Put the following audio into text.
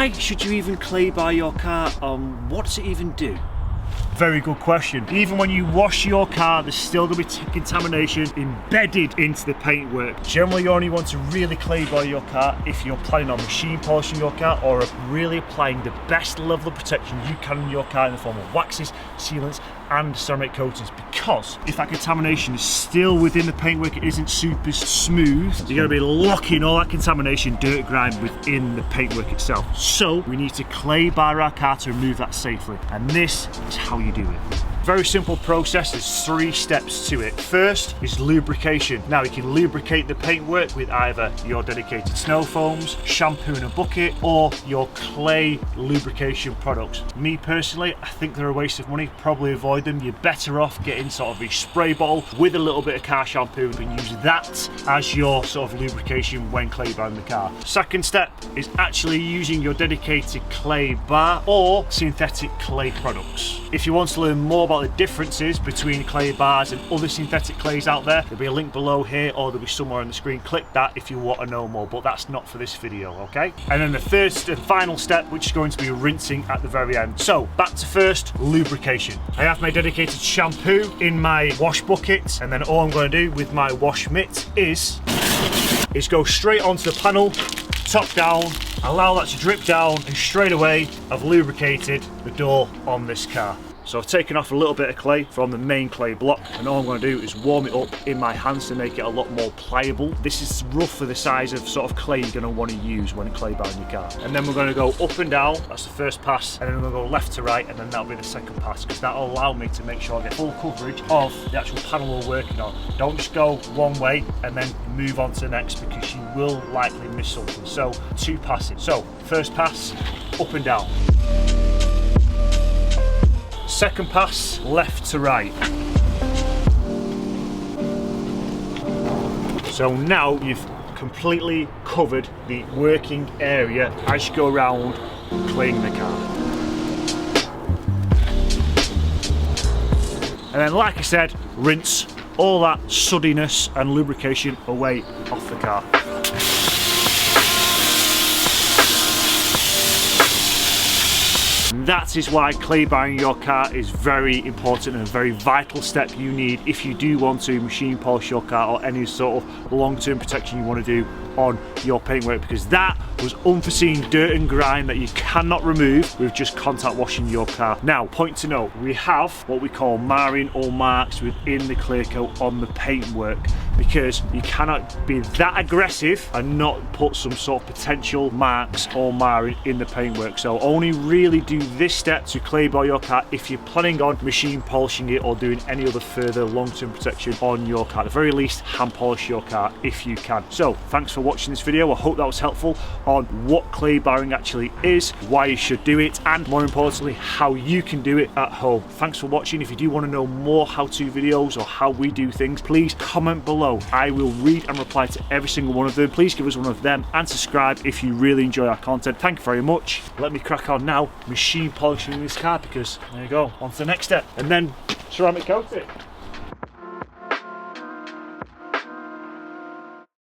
why should you even clay bar your car? What does it even do? Very good question. Even when you wash your car, there's still going to be contamination embedded into the paintwork. Generally, you only want to really clay bar your car if you're planning on machine polishing your car or really applying the best level of protection you can in your car in the form of waxes, sealants, and ceramic coatings, because if that contamination is still within the paintwork, it isn't super smooth, you're going to be locking all that contamination, dirt, grime within the paintwork itself. So we need to clay bar our car to remove that safely, and this is how you do it. Very simple process, there's 3 steps to it. First is lubrication. Now you can lubricate the paintwork with either your dedicated snow foams, shampoo in a bucket, or your clay lubrication products. Me personally, I think they're a waste of money, probably avoid them. You're better off getting sort of a spray bottle with a little bit of car shampoo and use that as your sort of lubrication when clay barring the car. Second step is actually using your dedicated clay bar or synthetic clay products. If you want to learn more about the differences between clay bars and other synthetic clays out there, there'll be a link below here or there'll be somewhere on the screen. Click that if you want to know more, but that's not for this video, okay? And then the third and final step, which is going to be rinsing at the very end. So back to first, lubrication. I have my dedicated shampoo in my wash bucket, and then all I'm going to do with my wash mitt is go straight onto the panel, top down, allow that to drip down, and straight away I've lubricated the door on this car. So I've taken off a little bit of clay from the main clay block, and all I'm going to do is warm it up in my hands to make it a lot more pliable. This is roughly the size of sort of clay you're going to want to use when clay barring your car. And then we're going to go up and down, that's the first pass, and then we're going to go left to right, and then that'll be the second pass, because that'll allow me to make sure I get full coverage of the actual panel we're working on. Don't just go one way and then move on to the next, because you will likely miss something. So 2 passes. So first pass, up and down. Second pass, left to right. So now you've completely covered the working area as you go around cleaning the car. And then, like I said, rinse all that suddiness and lubrication away off the car. That is why clay barring your car is very important and a very vital step you need if you do want to machine polish your car or any sort of long-term protection you want to do on your paintwork, because that was unforeseen dirt and grime that you cannot remove with just contact washing your car. Now, point to note, we have what we call marring or marks within the clear coat on the paintwork, because you cannot be that aggressive and not put some sort of potential marks or marring in the paintwork. So only really do this step to clay bar your car if you're planning on machine polishing it or doing any other further long-term protection on your car. At the very least, hand polish your car if you can. So thanks for watching this video. I hope that was helpful on what clay barring actually is, why you should do it, and more importantly, how you can do it at home. Thanks for watching. If you do want to know more how-to videos or how we do things, please comment below. I will read and reply to every single one of them. Please give us one of them and subscribe if you really enjoy our content. Thank you very much. Let me crack on now machine polishing this car, because there you go, on to the next step, and then ceramic coat it.